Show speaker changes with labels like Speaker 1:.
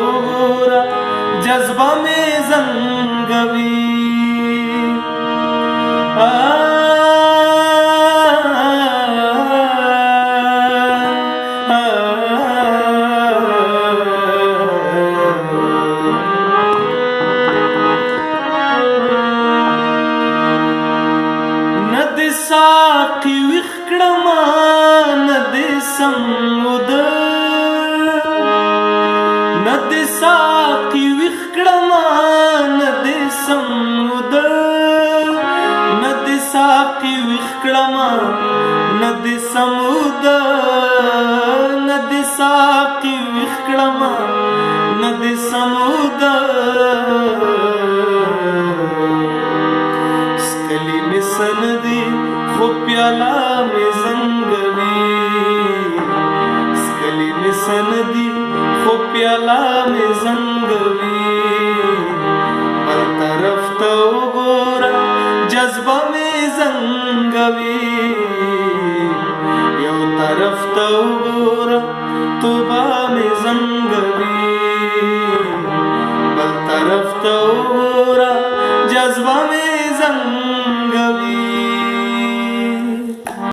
Speaker 1: وګوره جذبه مې زنګوي ساقي ویښ کړما نه دې سموده نه دې ساقي ویښ کړما نه دې سموده نه دې ساقي ویښ کړما نه دې سموده نه دې ساقي ویښ کړما نه دې سموده سکلي مې سندي خو پیاله مې زنګوي سکلي مې سندي خو پیاله مې زنګوي بل طرف ته وګوره جذبه مې زنګوي یو طرف ته وګوره توبه مې زنګوي بل طرف ته